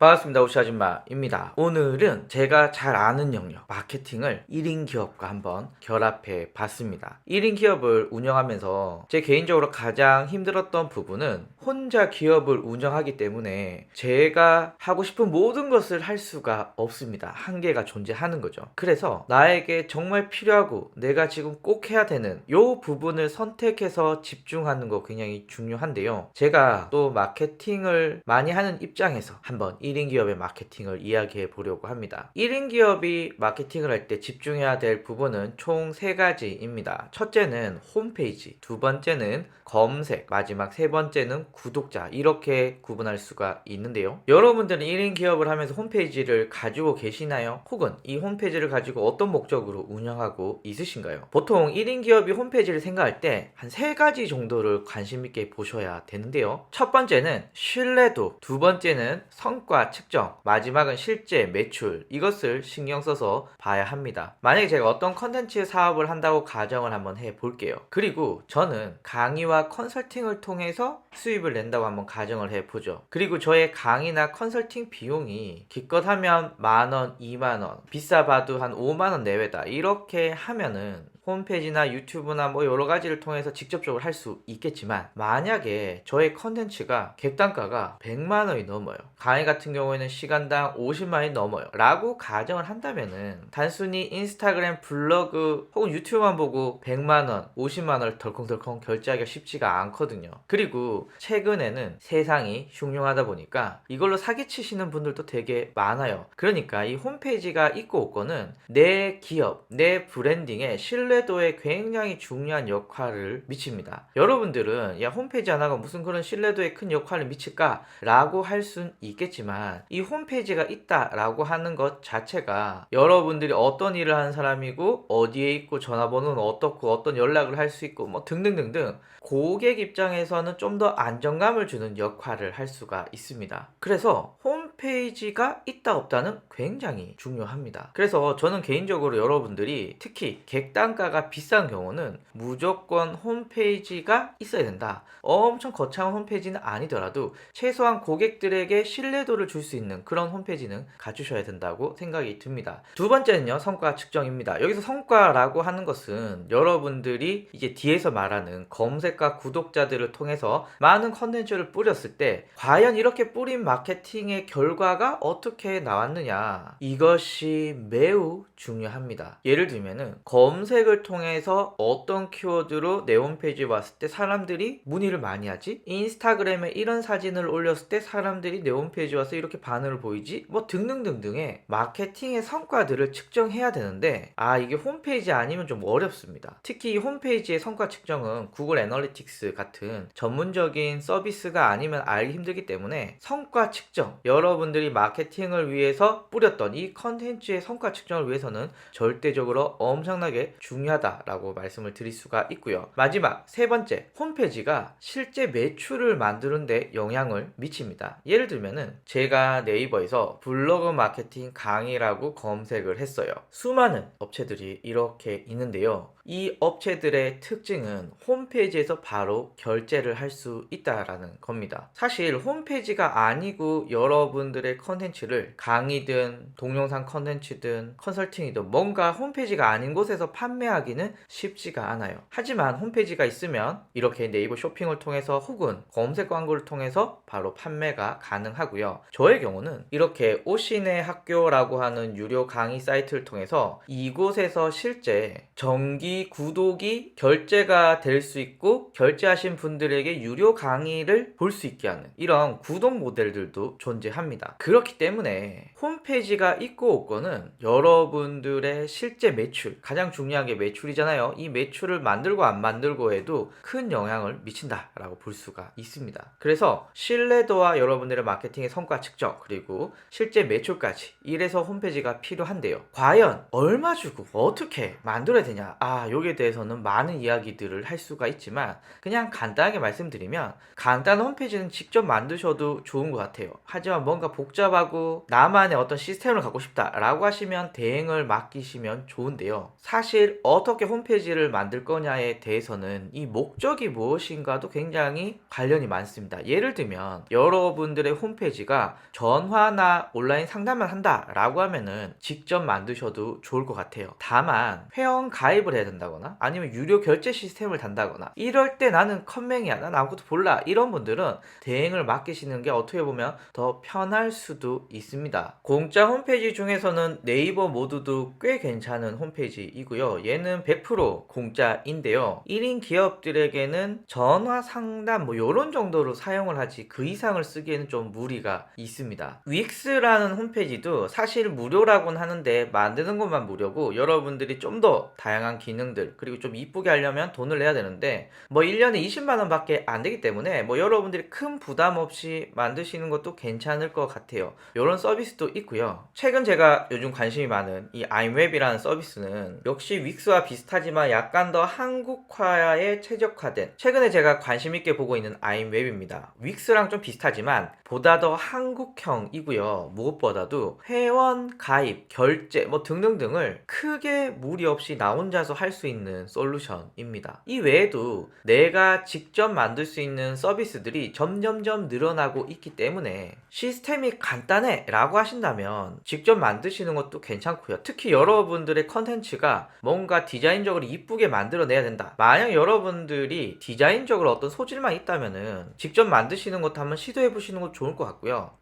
반갑습니다. 오시아줌마입니다. 오늘은 제가 잘 아는 영역, 마케팅을 1인 기업과 한번 결합해 봤습니다. 1인 기업을 운영하면서 제 개인적으로 가장 힘들었던 부분은 혼자 기업을 운영하기 때문에 제가 하고 싶은 모든 것을 할 수가 없습니다. 한계가 존재하는 거죠. 그래서 나에게 정말 필요하고 내가 지금 꼭 해야 되는 이 부분을 선택해서 집중하는 거 굉장히 중요한데요. 제가 또 마케팅을 많이 하는 입장에서 한번 1인 기업의 마케팅을 이야기해 보려고 합니다. 1인 기업이 마케팅을 할 때 집중해야 될 부분은 총 3가지입니다. 첫째는 홈페이지, 두 번째는 검색, 마지막 세 번째는 구독자, 이렇게 구분할 수가 있는데요. 여러분들은 1인 기업을 하면서 홈페이지를 가지고 계시나요? 혹은 이 홈페이지를 가지고 어떤 목적으로 운영하고 있으신가요? 보통 1인 기업이 홈페이지를 생각할 때 한 3가지 정도를 관심 있게 보셔야 되는데요. 첫 번째는 신뢰도, 두 번째는 성과 측정, 마지막은 실제 매출, 이것을 신경 써서 봐야 합니다. 만약에 제가 어떤 컨텐츠 사업을 한다고 가정을 한번 해볼게요. 그리고 저는 강의와 컨설팅을 통해서 수입을 낸다고 한번 가정을 해보죠. 그리고 저의 강의나 컨설팅 비용이 기껏 하면 10,000원, 20,000원, 비싸봐도 한 50,000원 내외다, 이렇게 하면은 홈페이지나 유튜브나 뭐 여러 가지를 통해서 직접적으로 할 수 있겠지만, 만약에 저의 컨텐츠가 객단가가 100만 원이 넘어요, 강의 같은 경우에는 시간당 50만 원이 넘어요 라고 가정을 한다면은 단순히 인스타그램, 블로그 혹은 유튜브만 보고 100만 원, 50만 원을 덜컹덜컹 결제하기가 쉽지가 않거든요. 그리고 최근에는 세상이 흉흉하다 보니까 이걸로 사기치시는 분들도 되게 많아요. 그러니까 이 홈페이지가 있고 없고는 내 기업, 내 브랜딩의 신뢰도에 굉장히 중요한 역할을 미칩니다. 여러분들은 야, 홈페이지 하나가 무슨 그런 신뢰도에 큰 역할을 미칠까? 라고 할 순 있겠지만, 이 홈페이지가 있다라고 하는 것 자체가 여러분들이 어떤 일을 하는 사람이고 어디에 있고 전화번호는 어떻고 어떤 연락을 할 수 있고 뭐 등등등등, 고객 입장에서는 좀 더 안정감을 주는 역할을 할 수가 있습니다. 그래서 홈페이지가 있다 없다는 굉장히 중요합니다. 그래서 저는 개인적으로 여러분들이 특히 객단가가 비싼 경우는 무조건 홈페이지가 있어야 된다, 엄청 거창한 홈페이지는 아니더라도 최소한 고객들에게 신뢰도를 줄 수 있는 그런 홈페이지는 갖추셔야 된다고 생각이 듭니다. 두 번째는요, 성과 측정입니다. 여기서 성과라고 하는 것은 여러분들이 이제 뒤에서 말하는 검색과 구독자들을 통해서 많은 컨텐츠를 뿌렸을 때 과연 이렇게 뿌린 마케팅의 결과가 어떻게 나왔느냐, 이것이 매우 중요합니다. 예를 들면은 검색을 통해서 어떤 키워드로 내 홈페이지에 왔을 때 사람들이 문의를 많이 하지? 인스타그램에 이런 사진을 올렸을 때 사람들이 내 홈페이지에 와서 이렇게 반응을 보이지? 뭐 등등등등의 마케팅의 성과들을 측정해야 되는데, 이게 홈페이지 아니면 좀 어렵습니다. 특히 이 홈페이지의 성과 측정은 구글 애널리틱스 같은 전문적인 서비스가 아니면 알기 힘들기 때문에 성과 측정, 여러분들이 마케팅을 위해서 뿌렸던 이 컨텐츠의 성과 측정을 위해서는 절대적으로 엄청나게 중요하다라고 말씀을 드릴 수가 있고요. 마지막 세 번째, 홈페이지가 실제 매출을 만드는데 영향을 미칩니다. 예를 들면은 제가 네이버에서 블로그 마케팅 강의라고 검색을 했어요. 수많은 업체들이 이렇게 있는데요. 이 업체들의 특징은 홈페이지에서 바로 결제를 할 수 있다라는 겁니다. 사실 홈페이지가 아니고 여러분들의 컨텐츠를 강의든 동영상 컨텐츠든 컨설팅이든 뭔가 홈페이지가 아닌 곳에서 판매하기는 쉽지가 않아요. 하지만 홈페이지가 있으면 이렇게 네이버 쇼핑을 통해서 혹은 검색 광고를 통해서 바로 판매가 가능하고요. 저의 경우는 이렇게 오신의 학교라고 하는 유료 강의 사이트를 통해서 이곳에서 실제 정기 구독이 결제가 될 수 있고 결제하신 분들에게 유료 강의를 볼 수 있게 하는 이런 구독 모델들도 존재합니다. 그렇기 때문에 홈페이지가 있고 없고는 여러분들의 실제 매출, 가장 중요한 게 매출이잖아요. 이 매출을 만들고 안 만들고 해도 큰 영향을 미친다라고 볼 수가 있습니다. 그래서 신뢰도와 여러분들의 마케팅의 성과 측정, 그리고 실제 매출까지, 이래서 홈페이지가 필요한데요. 과연 얼마 주고 어떻게 만들어야 되냐? 여기에 대해서는 많은 이야기들을 할 수가 있지만 그냥 간단하게 말씀드리면 간단한 홈페이지는 직접 만드셔도 좋은 것 같아요. 하지만 뭔가 복잡하고 나만의 어떤 시스템을 갖고 싶다라고 하시면 대행을 맡기시면 좋은데요. 사실 어떻게 홈페이지를 만들 거냐에 대해서는 이 목적이 무엇인가도 굉장히 관련이 많습니다. 예를 들면 여러분들의 홈페이지가 전화나 온라인 상담을 한다라고 하면은 직접 만드셔도 좋을 것 같아요. 다만 회원 가입을 해야 된다거나 아니면 유료 결제 시스템을 단다거나 이럴 때 나는 컴맹이야, 난 아무것도 몰라, 이런 분들은 대행을 맡기시는 게 어떻게 보면 더 편할 수도 있습니다. 공짜 홈페이지 중에서는 네이버 모드도 꽤 괜찮은 홈페이지이고요. 얘는 100% 공짜인데요. 1인 기업들에게는 전화 상담 뭐 요런 정도로 사용을 하지 그 이상을 쓰기에는 좀 무리가 있습니다. 윅스라는 홈페이지도 사실 무료라고는 하는데 만드는 것만 무료고 여러분들이 좀 더 다양한 기능들 그리고 좀 이쁘게 하려면 돈을 내야 되는데 뭐 1년에 20만원 밖에 안 되기 때문에 뭐 여러분들이 큰 부담 없이 만드시는 것도 괜찮을 것 같아요. 이런 서비스도 있고요. 최근 제가 요즘 관심이 많은 이 아임웹이라는 서비스는 역시 윅스와 비슷하지만 약간 더 한국화에 최적화된, 최근에 제가 관심 있게 보고 있는 아임웹입니다. 윅스랑 좀 비슷하지만 보다 더 한국형이고요. 무엇보다도 회원 가입, 결제 뭐 등등등을 크게 무리 없이 나 혼자서 할 수 있는 솔루션입니다. 이 외에도 내가 직접 만들 수 있는 서비스들이 점점점 늘어나고 있기 때문에 시스템이 간단해 라고 하신다면 직접 만드시는 것도 괜찮고요. 특히 여러분들의 컨텐츠가 뭔가 디자인적으로 이쁘게 만들어내야 된다. 만약 여러분들이 디자인적으로 어떤 소질만 있다면은 직접 만드시는 것도 한번 시도해 보시는 것도 좋을 것 같고요.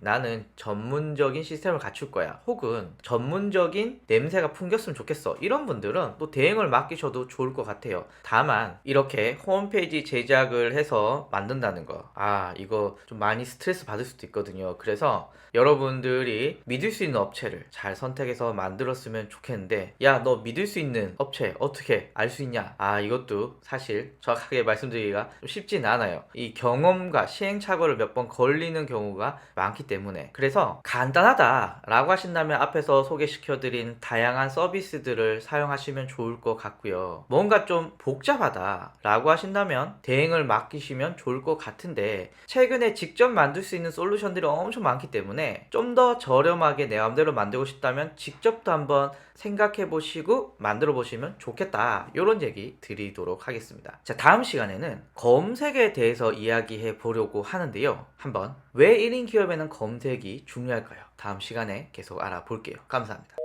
나는 전문적인 시스템을 갖출 거야, 혹은 전문적인 냄새가 풍겼으면 좋겠어, 이런 분들은 또 대행을 맡기셔도 좋을 것 같아요. 다만 이렇게 홈페이지 제작을 해서 만든다는 거, 이거 좀 많이 스트레스 받을 수도 있거든요. 그래서 여러분들이 믿을 수 있는 업체를 잘 선택해서 만들었으면 좋겠는데, 야, 너 믿을 수 있는 업체 어떻게 알 수 있냐? 이것도 사실 정확하게 말씀드리기가 좀 쉽진 않아요. 이 경험과 시행착오를 몇 번 걸리는 경우가 많기 때문에. 그래서 간단하다 라고 하신다면 앞에서 소개시켜드린 다양한 서비스들을 사용하시면 좋을 것 같고요. 뭔가 좀 복잡하다 라고 하신다면 대행을 맡기시면 좋을 것 같은데, 최근에 직접 만들 수 있는 솔루션들이 엄청 많기 때문에 좀 더 저렴하게 내 마음대로 만들고 싶다면 직접도 한번 생각해 보시고 만들어 보시면 좋겠다, 이런 얘기 드리도록 하겠습니다. 자, 다음 시간에는 검색에 대해서 이야기해 보려고 하는데요. 한번 왜 1인 기업에는 검색이 중요할까요? 다음 시간에 계속 알아볼게요. 감사합니다.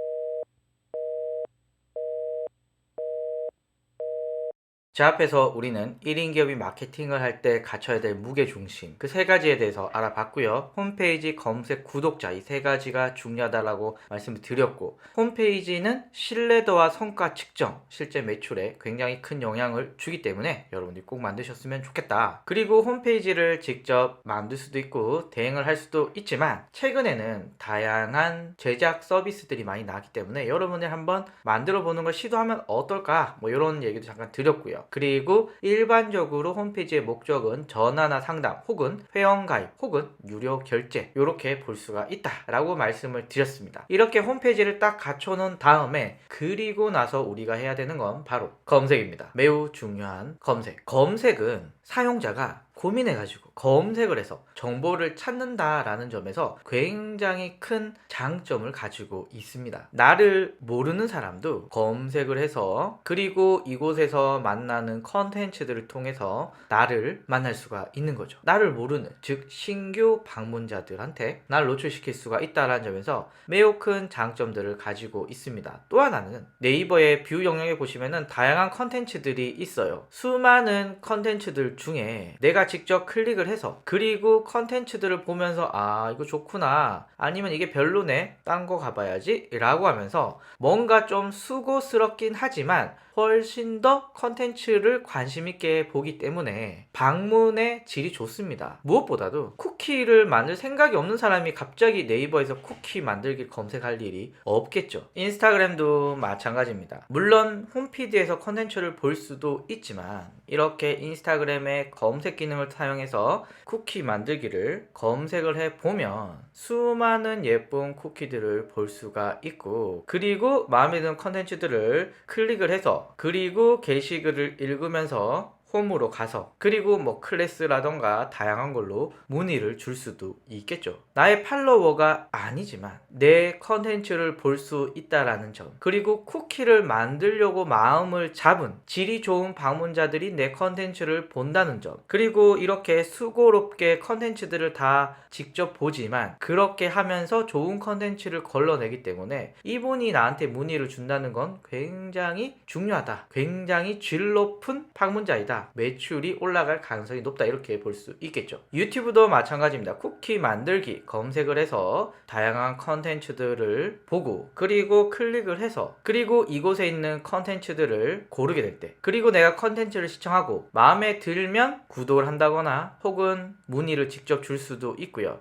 제 앞에서 우리는 1인 기업이 마케팅을 할 때 갖춰야 될 무게중심, 그 세 가지에 대해서 알아봤고요. 홈페이지 검색 구독자, 이 세 가지가 중요하다라고 말씀을 드렸고, 홈페이지는 신뢰도와 성과 측정, 실제 매출에 굉장히 큰 영향을 주기 때문에 여러분들이 꼭 만드셨으면 좋겠다. 그리고 홈페이지를 직접 만들 수도 있고 대행을 할 수도 있지만 최근에는 다양한 제작 서비스들이 많이 나왔기 때문에 여러분이 한번 만들어 보는 걸 시도하면 어떨까, 뭐 이런 얘기도 잠깐 드렸고요. 그리고 일반적으로 홈페이지의 목적은 전화나 상담 혹은 회원가입 혹은 유료 결제, 이렇게 볼 수가 있다라고 말씀을 드렸습니다. 이렇게 홈페이지를 딱 갖춰놓은 다음에 그리고 나서 우리가 해야 되는 건 바로 검색입니다. 매우 중요한 검색. 검색은 사용자가 고민해가지고 검색을 해서 정보를 찾는다라는 점에서 굉장히 큰 장점을 가지고 있습니다. 나를 모르는 사람도 검색을 해서, 그리고 이곳에서 만나는 컨텐츠들을 통해서 나를 만날 수가 있는 거죠. 나를 모르는, 즉 신규 방문자들한테 나를 노출시킬 수가 있다는 점에서 매우 큰 장점들을 가지고 있습니다. 또 하나는 네이버의 뷰 영역에 보시면은 다양한 컨텐츠들이 있어요. 수많은 컨텐츠들 중에 내가 직접 클릭을 해서, 그리고 컨텐츠들을 보면서 이거 좋구나, 아니면 이게 별로네, 딴 거 가봐야지 라고 하면서 뭔가 좀 수고스럽긴 하지만 훨씬 더 컨텐츠를 관심 있게 보기 때문에 방문의 질이 좋습니다. 무엇보다도 쿠키를 만들 생각이 없는 사람이 갑자기 네이버에서 쿠키 만들기 검색할 일이 없겠죠. 인스타그램도 마찬가지입니다. 물론 홈피드에서 컨텐츠를 볼 수도 있지만 이렇게 인스타그램의 검색 기능 기능을 사용해서 쿠키 만들기를 검색을 해보면 수많은 예쁜 쿠키들을 볼 수가 있고, 그리고 마음에 드는 컨텐츠들을 클릭을 해서, 그리고 게시글을 읽으면서 홈으로 가서, 그리고 뭐 클래스라던가 다양한 걸로 문의를 줄 수도 있겠죠. 나의 팔로워가 아니지만 내 컨텐츠를 볼 수 있다라는 점, 그리고 쿠키를 만들려고 마음을 잡은 질이 좋은 방문자들이 내 컨텐츠를 본다는 점, 그리고 이렇게 수고롭게 컨텐츠들을 다 직접 보지만 그렇게 하면서 좋은 컨텐츠를 걸러내기 때문에 이분이 나한테 문의를 준다는 건 굉장히 중요하다, 굉장히 질 높은 방문자이다, 매출이 올라갈 가능성이 높다, 이렇게 볼 수 있겠죠. 유튜브도 마찬가지입니다. 쿠키 만들기 검색을 해서 다양한 컨텐츠들을 보고, 그리고 클릭을 해서, 그리고 이곳에 있는 컨텐츠들을 고르게 될 때, 그리고 내가 컨텐츠를 시청하고 마음에 들면 구독을 한다거나 혹은 문의를 직접 줄 수도 있고요.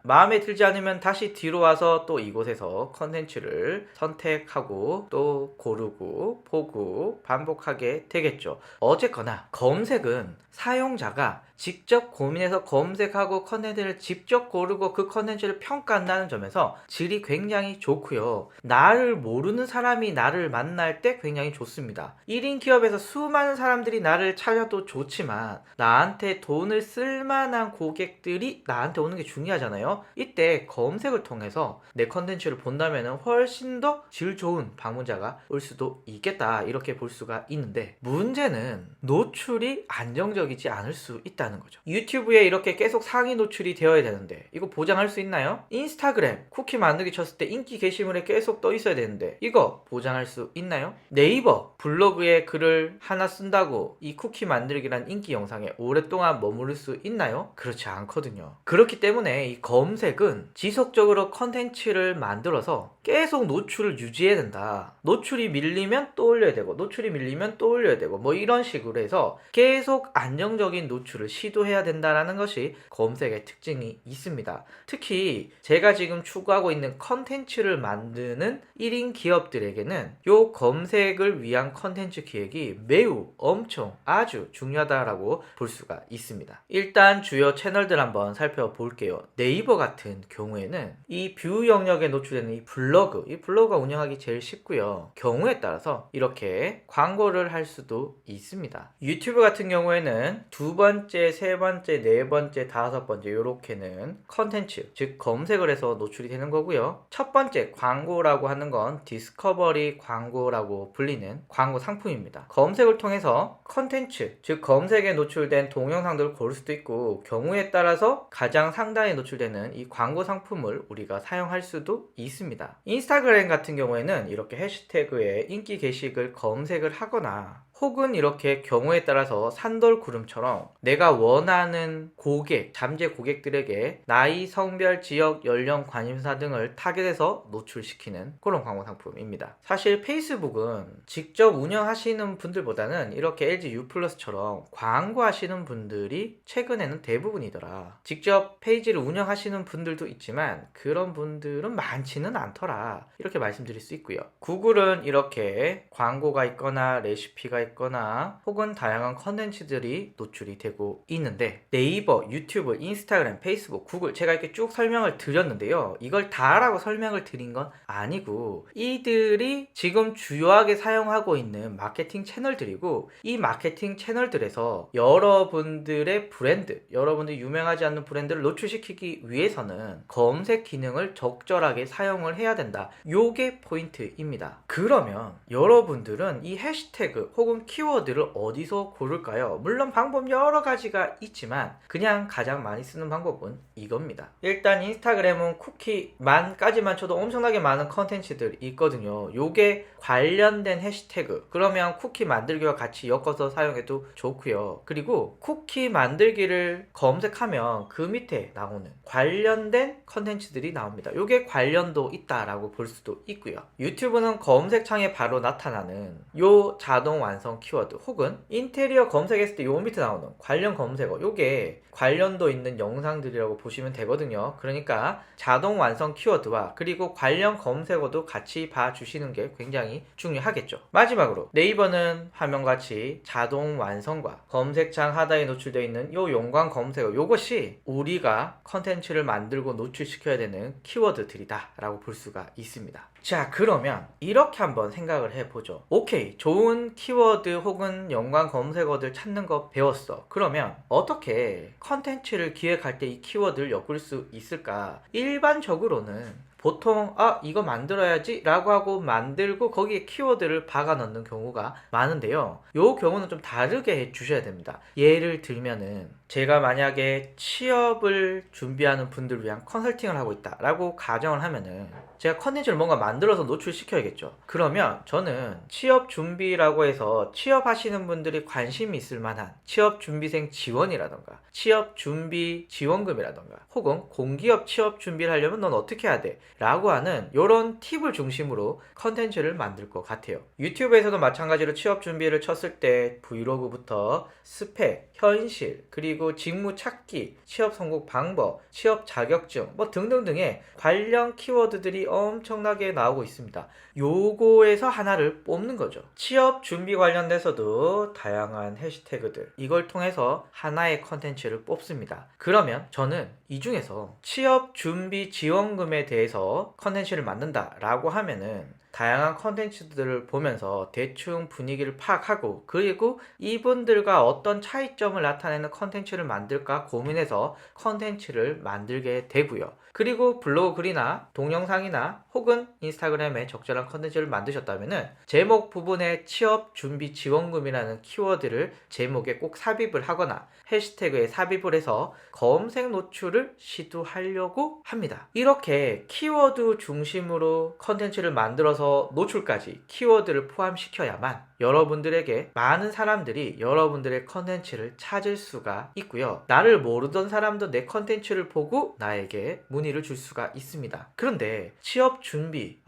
마음에 들지 않으면 다시 뒤로 와서 또 이곳에서 컨텐츠를 선택하고 또 고르고 보고 반복하게 되겠죠. 어쨌거나 검색은 사용자가 직접 고민해서 검색하고 컨텐츠를 직접 고르고 그 컨텐츠를 평가한다는 점에서 질이 굉장히 좋고요. 나를 모르는 사람이 나를 만날 때 굉장히 좋습니다. 1인 기업에서 수많은 사람들이 나를 찾아도 좋지만 나한테 돈을 쓸만한 고객들이 나한테 오는 게 중요하잖아요. 이때 검색을 통해서 내 컨텐츠를 본다면 훨씬 더 질 좋은 방문자가 올 수도 있겠다, 이렇게 볼 수가 있는데, 문제는 노출이 안정적이지 않을 수 있다는 거죠. 유튜브에 이렇게 계속 상위 노출이 되어야 되는데 이거 보장할 수 있나요? 인스타그램 쿠키 만들기 쳤을 때 인기 게시물에 계속 떠 있어야 되는데 이거 보장할 수 있나요? 네이버 블로그에 글을 하나 쓴다고 이 쿠키 만들기란 인기 영상에 오랫동안 머무를 수 있나요? 그렇지 않거든요. 그렇기 때문에 이 검색은 지속적으로 컨텐츠를 만들어서 계속 노출을 유지해야 된다. 노출이 밀리면 또 올려야 되고, 노출이 밀리면 또 올려야 되고, 뭐 이런 식으로 해서 계속 안정적인 노출을 시도해야 된다는 것이 검색의 특징이 있습니다. 특히 제가 지금 추구하고 있는 컨텐츠를 만드는 1인 기업들에게는 이 검색을 위한 컨텐츠 기획이 매우 엄청 아주 중요하다라고 볼 수가 있습니다. 일단 주요 채널들 한번 살펴볼게요. 네이버 같은 경우에는 이 뷰 영역에 노출되는 이 블로그가 운영하기 제일 쉽고요. 경우에 따라서 이렇게 광고를 할 수도 있습니다. 유튜브 같은 경우에는 두 번째, 세 번째, 네 번째, 다섯 번째 이렇게는 컨텐츠, 즉 검색을 해서 노출이 되는 거고요. 첫 번째 광고라고 하는 건 디스커버리 광고라고 불리는 광고 상품입니다. 검색을 통해서 컨텐츠, 즉 검색에 노출된 동영상들을 고를 수도 있고, 경우에 따라서 가장 상단에 노출되는 이 광고 상품을 우리가 사용할 수도 있습니다. 인스타그램 같은 경우에는 이렇게 해시태그에 인기 게시글 검색을 하거나, 혹은 이렇게 경우에 따라서 산돌구름처럼 내가 원하는 고객, 잠재 고객들에게 나이, 성별, 지역, 연령, 관심사 등을 타겟해서 노출시키는 그런 광고 상품입니다. 사실 페이스북은 직접 운영하시는 분들보다는 이렇게 LG U+처럼 광고하시는 분들이 최근에는 대부분이더라. 직접 페이지를 운영하시는 분들도 있지만 그런 분들은 많지는 않더라, 이렇게 말씀드릴 수 있고요. 구글은 이렇게 광고가 있거나 레시피가 있거나 혹은 다양한 컨텐츠들이 노출이 되고 있는데, 네이버, 유튜브, 인스타그램, 페이스북, 구글, 제가 이렇게 쭉 설명을 드렸는데요. 이걸 다라고 설명을 드린 건 아니고 이들이 지금 주요하게 사용하고 있는 마케팅 채널들이고, 이 마케팅 채널들에서 여러분들의 브랜드, 여러분들이 유명하지 않는 브랜드를 노출시키기 위해서는 검색 기능을 적절하게 사용을 해야 된다. 요게 포인트입니다. 그러면 여러분들은 이 해시태그 혹은 키워드를 어디서 고를까요? 물론 방법 여러 가지가 있지만 그냥 가장 많이 쓰는 방법은 이겁니다. 일단 인스타그램은 쿠키만까지만 쳐도 엄청나게 많은 컨텐츠들이 있거든요. 요게 관련된 해시태그, 그러면 쿠키 만들기와 같이 엮어서 사용해도 좋고요. 그리고 쿠키 만들기를 검색하면 그 밑에 나오는 관련된 컨텐츠들이 나옵니다. 요게 관련도 있다라고 볼 수도 있고요. 유튜브는 검색창에 바로 나타나는 요 자동 완성 완성 키워드 혹은 인테리어 검색했을 때 요 밑에 나오는 관련 검색어, 요게 관련도 있는 영상들이라고 보시면 되거든요. 그러니까 자동 완성 키워드와 그리고 관련 검색어도 같이 봐주시는 게 굉장히 중요하겠죠. 마지막으로 네이버는 화면같이 자동 완성과 검색창 하단에 노출되어 있는 요 연관 검색어, 요것이 우리가 컨텐츠를 만들고 노출시켜야 되는 키워드들이다 라고 볼 수가 있습니다. 자, 그러면 이렇게 한번 생각을 해보죠. 오케이, 좋은 키워드 혹은 연관 검색어들 찾는 거 배웠어. 그러면 어떻게 컨텐츠를 기획할 때 이 키워드를 엮을 수 있을까? 일반적으로는 보통 이거 만들어야지 라고 하고 만들고 거기에 키워드를 박아 넣는 경우가 많은데요, 요 경우는 좀 다르게 해 주셔야 됩니다. 예를 들면은 제가 만약에 취업을 준비하는 분들을 위한 컨설팅을 하고 있다 라고 가정을 하면은 제가 컨텐츠를 뭔가 만들어서 노출시켜야겠죠. 그러면 저는 취업 준비라고 해서 취업하시는 분들이 관심이 있을 만한 취업 준비생 지원이라던가 취업 준비 지원금이라던가 혹은 공기업 취업 준비를 하려면 넌 어떻게 해야 돼? 라고 하는 이런 팁을 중심으로 컨텐츠를 만들 것 같아요. 유튜브에서도 마찬가지로 취업 준비를 쳤을 때 브이로그부터 스펙, 현실, 그리고 직무 찾기, 취업 성공 방법, 취업 자격증 뭐 등등등의 관련 키워드들이 엄청나게 나오고 있습니다. 요거에서 하나를 뽑는 거죠. 취업 준비 관련돼서도 다양한 해시태그들, 이걸 통해서 하나의 컨텐츠를 뽑습니다. 그러면 저는 이 중에서 취업 준비 지원금에 대해서 컨텐츠를 만든다 라고 하면은 다양한 컨텐츠들을 보면서 대충 분위기를 파악하고 그리고 이분들과 어떤 차이점을 나타내는 컨텐츠를 만들까 고민해서 컨텐츠를 만들게 되고요. 그리고 블로그 글이나 동영상이나 혹은 인스타그램에 적절한 컨텐츠를 만드셨다면은 제목 부분에 취업 준비 지원금이라는 키워드를 제목에 꼭 삽입을 하거나 해시태그에 삽입을 해서 검색 노출을 시도하려고 합니다. 이렇게 키워드 중심으로 컨텐츠를 만들어서 노출까지 키워드를 포함시켜야만 여러분들에게 많은 사람들이 여러분들의 컨텐츠를 찾을 수가 있고요. 나를 모르던 사람도 내 컨텐츠를 보고 나에게 문의를 줄 수가 있습니다. 그런데 취업 준비,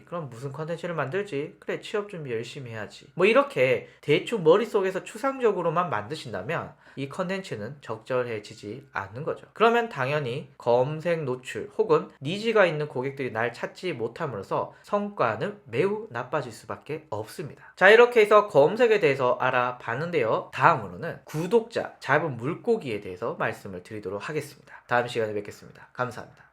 그럼 무슨 컨텐츠를 만들지? 그래, 취업 준비 열심히 해야지. 뭐 이렇게 대충 머릿속에서 추상적으로만 만드신다면 이 컨텐츠는 적절해지지 않는 거죠. 그러면 당연히 검색 노출 혹은 니즈가 있는 고객들이 날 찾지 못함으로써 성과는 매우 나빠질 수밖에 없습니다. 자, 이렇게 해서 검색에 대해서 알아봤는데요. 다음으로는 구독자, 잡은 물고기에 대해서 말씀을 드리도록 하겠습니다. 다음 시간에 뵙겠습니다. 감사합니다.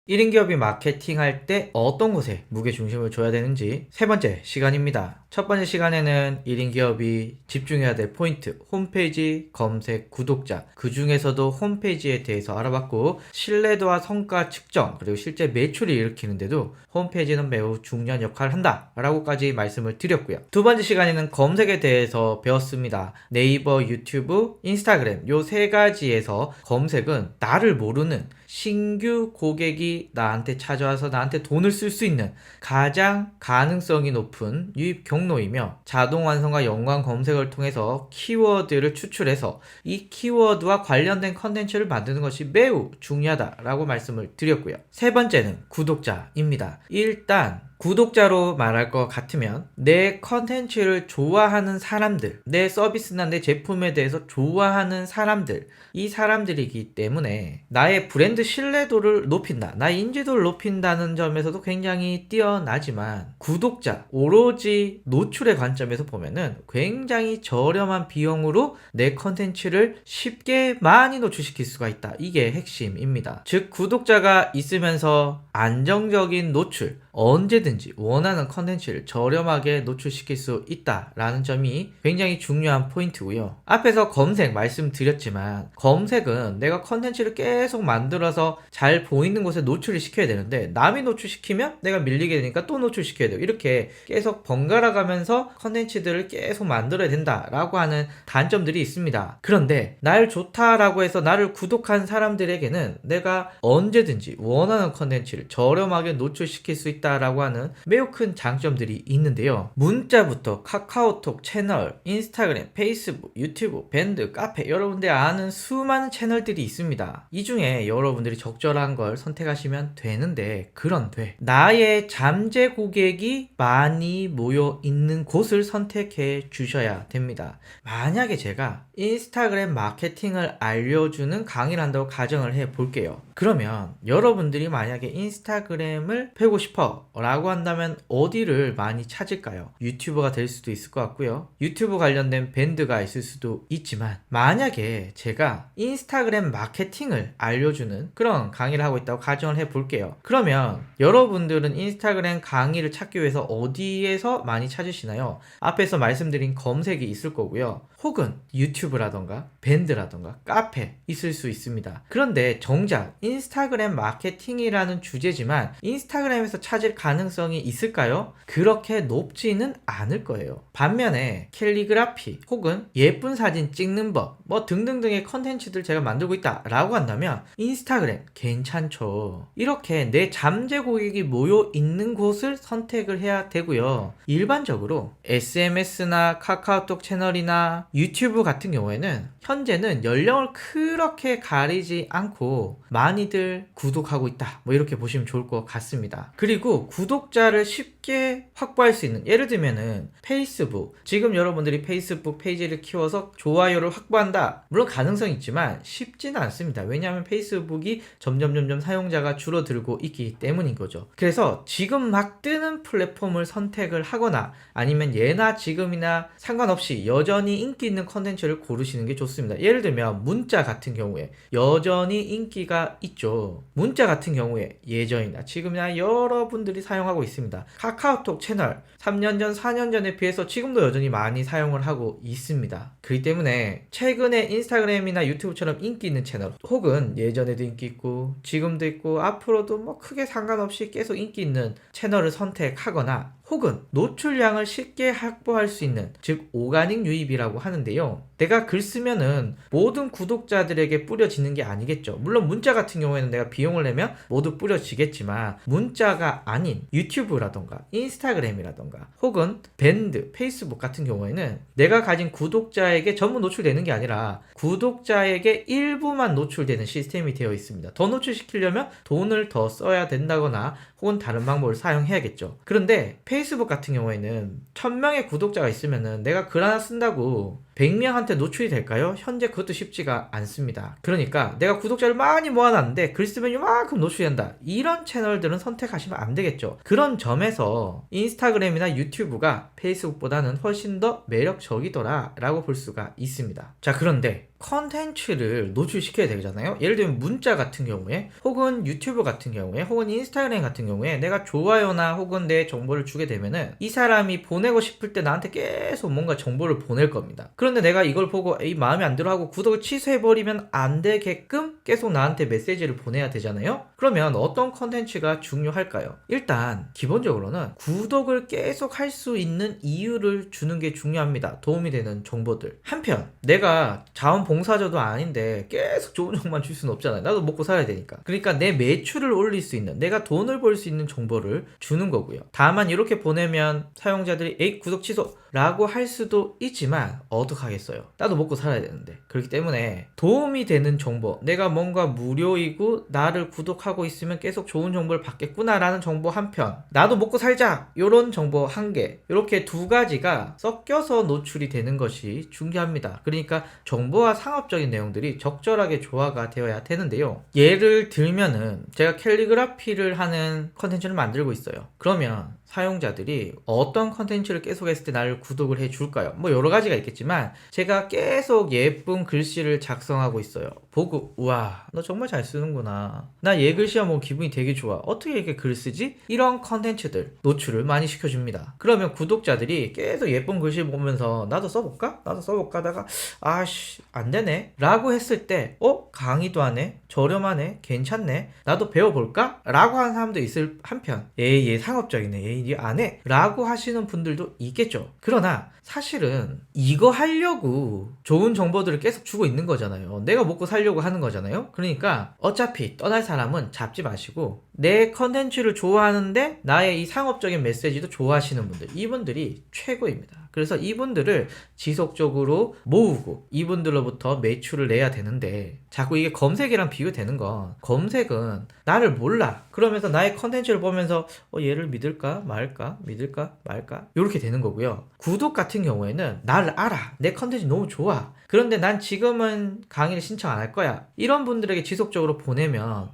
1인 기업이 마케팅할 때 어떤 곳에 무게중심을 줘야 되는지 세 번째 시간입니다. 첫 번째 시간에는 1인 기업이 집중해야 될 포인트, 홈페이지, 검색, 구독자, 그 중에서도 홈페이지에 대해서 알아봤고 신뢰도와 성과 측정, 그리고 실제 매출을 일으키는데도 홈페이지는 매우 중요한 역할을 한다 라고까지 말씀을 드렸고요. 두 번째 시간에는 검색에 대해서 배웠습니다. 네이버, 유튜브, 인스타그램 요 세 가지에서 검색은 나를 모르는 신규 고객이 나한테 찾아와서 나한테 돈을 쓸 수 있는 가장 가능성이 높은 유입 경로이며 자동 완성과 연관 검색을 통해서 키워드를 추출해서 이 키워드와 관련된 컨텐츠를 만드는 것이 매우 중요하다라고 말씀을 드렸고요. 세 번째는 구독자입니다. 일단 구독자로 말할 것 같으면 내 컨텐츠를 좋아하는 사람들, 내 서비스나 내 제품에 대해서 좋아하는 사람들, 이 사람들이기 때문에 나의 브랜드 신뢰도를 높인다, 나의 인지도를 높인다는 점에서도 굉장히 뛰어나지만 구독자, 오로지 노출의 관점에서 보면은 굉장히 저렴한 비용으로 내 컨텐츠를 쉽게 많이 노출시킬 수가 있다. 이게 핵심입니다. 즉 구독자가 있으면서 안정적인 노출, 언제든지 원하는 컨텐츠를 저렴하게 노출시킬 수 있다라는 점이 굉장히 중요한 포인트고요. 앞에서 검색 말씀드렸지만 검색은 내가 컨텐츠를 계속 만들어서 잘 보이는 곳에 노출을 시켜야 되는데 남이 노출시키면 내가 밀리게 되니까 또 노출시켜야 돼요. 이렇게 계속 번갈아 가면서 컨텐츠들을 계속 만들어야 된다라고 하는 단점들이 있습니다. 그런데 날 좋다라고 해서 나를 구독한 사람들에게는 내가 언제든지 원하는 컨텐츠를 저렴하게 노출시킬 수 있다라고 하는 하는 매우 큰 장점들이 있는데요. 문자부터 카카오톡 채널, 인스타그램, 페이스북, 유튜브, 밴드, 카페, 여러분들 아는 수많은 채널들이 있습니다. 이 중에 여러분들이 적절한 걸 선택하시면 되는데, 그런데 나의 잠재 고객이 많이 모여 있는 곳을 선택해 주셔야 됩니다. 만약에 제가 인스타그램 마케팅을 알려주는 강의를 한다고 가정을 해 볼게요. 그러면 여러분들이 만약에 인스타그램을 패고 싶어 라고 한다면 어디를 많이 찾을까요? 유튜버가 될 수도 있을 것 같고요. 유튜브 관련된 밴드가 있을 수도 있지만, 만약에 제가 인스타그램 마케팅을 알려주는 그런 강의를 하고 있다고 가정을 해 볼게요. 그러면 여러분들은 인스타그램 강의를 찾기 위해서 어디에서 많이 찾으시나요? 앞에서 말씀드린 검색이 있을 거고요. 혹은 유튜브라던가 밴드라던가 카페 있을 수 있습니다. 그런데 정작 인스타그램 마케팅이라는 주제지만 인스타그램에서 찾을 가능성이 있을까요? 그렇게 높지는 않을 거예요. 반면에 캘리그라피 혹은 예쁜 사진 찍는 법 뭐 등등등의 컨텐츠들 제가 만들고 있다 라고 한다면 인스타그램 괜찮죠. 이렇게 내 잠재 고객이 모여 있는 곳을 선택을 해야 되고요. 일반적으로 SNS나 카카오톡 채널이나 유튜브 같은 경우에는 현재는 연령을 그렇게 가리지 않고 많이들 구독하고 있다, 뭐 이렇게 보시면 좋을 것 같습니다. 그리고 구독자를 쉽게 확보할 수 있는, 예를 들면은 페이스북, 지금 여러분들이 페이스북 페이지를 키워서 좋아요를 확보한다, 물론 가능성이 있지만 쉽지는 않습니다. 왜냐하면 페이스북이 점점 사용자가 줄어들고 있기 때문인 거죠. 그래서 지금 막 뜨는 플랫폼을 선택을 하거나 아니면 예나 지금이나 상관없이 여전히 인기 있는 컨텐츠를 고르시는 게 좋습니다. 예를 들면 문자 같은 경우에 여전히 인기가 있죠. 문자 같은 경우에 예전이나 지금이나 여러분들이 사용하고 있습니다. 카카오톡 채널 3년 전, 4년 전에 비해서 지금도 여전히 많이 사용을 하고 있습니다. 그렇기 때문에 최근에 인스타그램이나 유튜브처럼 인기 있는 채널, 혹은 예전에도 인기 있고 지금도 있고 앞으로도 뭐 크게 상관없이 계속 인기 있는 채널을 선택하거나, 혹은 노출량을 쉽게 확보할 수 있는, 즉 오가닉 유입이라고 하는데요. 내가 글 쓰면은 모든 구독자들에게 뿌려지는 게 아니겠죠. 물론 문자 같은 경우에는 내가 비용을 내면 모두 뿌려지겠지만, 문자가 아닌 유튜브라던가 인스타그램이라던가 혹은 밴드, 페이스북 같은 경우에는 내가 가진 구독자에게 전부 노출되는 게 아니라 구독자에게 일부만 노출되는 시스템이 되어 있습니다. 더 노출시키려면 돈을 더 써야 된다거나 혹은 다른 방법을 사용해야겠죠. 그런데 페이스북 같은 경우에는 1000명의 구독자가 있으면은 내가 글 하나 쓴다고 100명한테 노출이 될까요? 현재 그것도 쉽지가 않습니다. 그러니까 내가 구독자를 많이 모아놨는데 글 쓰면 이만큼 노출이 된다, 이런 채널들은 선택하시면 안 되겠죠. 그런 점에서 인스타그램이나 유튜브가 페이스북보다는 훨씬 더 매력적이더라 라고 볼 수가 있습니다. 자, 그런데 컨텐츠를 노출시켜야 되잖아요. 예를 들면 문자 같은 경우에, 혹은 유튜브 같은 경우에, 혹은 인스타그램 같은 경우에 내가 좋아요나 혹은 내 정보를 주게 되면은 이 사람이 보내고 싶을 때 나한테 계속 뭔가 정보를 보낼 겁니다. 그런데 내가 이걸 보고 이 마음에 안 들어 하고 구독을 취소해버리면 안 되게끔 계속 나한테 메시지를 보내야 되잖아요. 그러면 어떤 컨텐츠가 중요할까요? 일단 기본적으로는 구독을 계속 할 수 있는 이유를 주는 게 중요합니다. 도움이 되는 정보들. 한편 내가 자원봉사자도 아닌데 계속 좋은 정보만 줄 수는 없잖아요. 나도 먹고 살아야 되니까. 그러니까 내 매출을 올릴 수 있는, 내가 돈을 벌 수 있는 정보를 주는 거고요. 다만 이렇게 보내면 사용자들이 에이 구독 취소 라고 할 수도 있지만 어떡하겠어요. 나도 먹고 살아야 되는데. 그렇기 때문에 도움이 되는 정보, 내가 뭔가 무료이고 나를 구독하고 있으면 계속 좋은 정보를 받겠구나 라는 정보 한편, 나도 먹고 살자 요런 정보 한 개, 이렇게 두 가지가 섞여서 노출이 되는 것이 중요합니다. 그러니까 정보와 상업적인 내용들이 적절하게 조화가 되어야 되는데요. 예를 들면은 제가 캘리그라피를 하는 컨텐츠를 만들고 있어요. 그러면 사용자들이 어떤 컨텐츠를 계속 했을 때 나를 구독을 해줄까요? 뭐 여러 가지가 있겠지만 제가 계속 예쁜 글씨를 작성하고 있어요. 보고 우와 너 정말 잘 쓰는구나, 나 얘 글씨야 뭐 기분이 되게 좋아, 어떻게 이렇게 글 쓰지? 이런 컨텐츠들 노출을 많이 시켜줍니다. 그러면 구독자들이 계속 예쁜 글씨 보면서 나도 써볼까? 나도 써볼까 하다가 아씨 안되네 라고 했을 때 강의도 하네, 저렴하네, 괜찮네, 나도 배워볼까? 라고 하는 사람도 있을 한편 얘 상업적이네, 왜 안 해? 라고 하시는 분들도 있겠죠. 그러나 사실은 이거 하려고 좋은 정보들을 계속 주고 있는 거잖아요. 내가 먹고 살려고 하는 거잖아요. 그러니까 어차피 떠날 사람은 잡지 마시고 내 컨텐츠를 좋아하는데 나의 이 상업적인 메시지도 좋아하시는 분들, 이분들이 최고입니다. 그래서 이분들을 지속적으로 모으고 이분들로부터 매출을 내야 되는데, 자꾸 이게 검색이랑 비교되는 건, 검색은 나를 몰라. 그러면서 나의 컨텐츠를 보면서 얘를 믿을까 말까 믿을까 말까 이렇게 되는 거고요. 구독 같은 경우에는 나를 알아. 내 컨텐츠 너무 좋아. 그런데 난 지금은 강의를 신청 안 할 거야. 이런 분들에게 지속적으로 보내면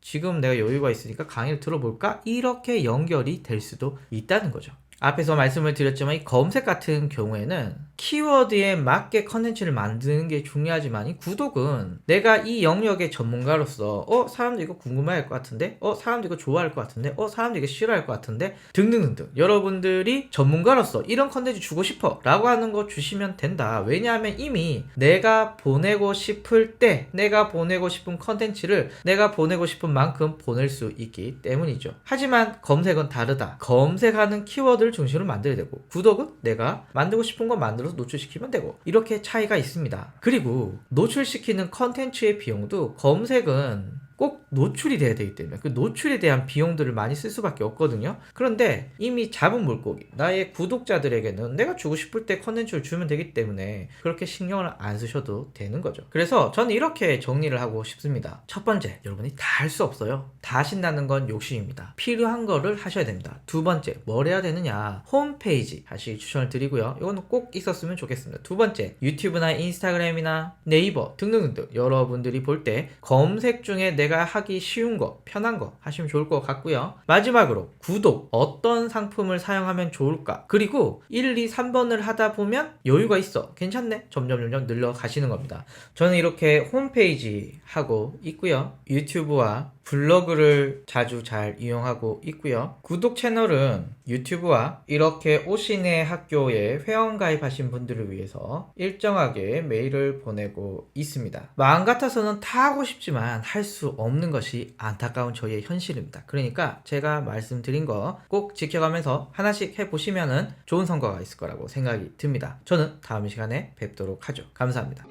지금 내가 여유가 있으니까 강의를 들어볼까? 이렇게 연결이 될 수도 있다는 거죠. 앞에서 말씀을 드렸지만 이 검색 같은 경우에는 키워드에 맞게 컨텐츠를 만드는 게 중요하지만, 이 구독은 내가 이 영역의 전문가로서 사람들 이거 궁금해할 것 같은데, 사람들 이거 좋아할 것 같은데, 사람들 이거 싫어할 것 같은데 등등등등, 여러분들이 전문가로서 이런 컨텐츠 주고 싶어 라고 하는 거 주시면 된다. 왜냐하면 이미 내가 보내고 싶을 때 내가 보내고 싶은 컨텐츠를 내가 보내고 싶은 만큼 보낼 수 있기 때문이죠. 하지만 검색은 다르다. 검색하는 키워드를 중심으로 만들어야 되고, 구독은 내가 만들고 싶은 거 만들어서 노출시키면 되고, 이렇게 차이가 있습니다. 그리고 노출시키는 컨텐츠의 비용도 검색은 꼭 노출이 돼야 되기 때문에 그 노출에 대한 비용들을 많이 쓸 수밖에 없거든요. 그런데 이미 잡은 물고기, 나의 구독자들에게는 내가 주고 싶을 때 컨텐츠를 주면 되기 때문에 그렇게 신경을 안 쓰셔도 되는 거죠. 그래서 저는 이렇게 정리를 하고 싶습니다. 첫 번째, 여러분이 다 할 수 없어요. 다 하신다는 건 욕심입니다. 필요한 거를 하셔야 됩니다. 두 번째, 뭘 해야 되느냐, 홈페이지 다시 추천을 드리고요. 이거는 꼭 있었으면 좋겠습니다. 두 번째, 유튜브나 인스타그램이나 네이버 등등등등 여러분들이 볼 때 검색 중에 내가 하기 쉬운 거, 편한 거 하시면 좋을 것 같고요. 마지막으로 구독, 어떤 상품을 사용하면 좋을까? 그리고 1, 2, 3번을 하다 보면 여유가 있어, 괜찮네, 점점 늘려 가시는 겁니다. 저는 이렇게 홈페이지 하고 있고요. 유튜브와 블로그를 자주 잘 이용하고 있고요. 구독 채널은 유튜브와 이렇게 오신의 학교에 회원 가입하신 분들을 위해서 일정하게 메일을 보내고 있습니다. 마음 같아서는 다 하고 싶지만 할 수 없는 것이 안타까운 저희의 현실입니다. 그러니까 제가 말씀드린 거 꼭 지켜가면서 하나씩 해보시면은 좋은 성과가 있을 거라고 생각이 듭니다. 저는 다음 시간에 뵙도록 하죠. 감사합니다.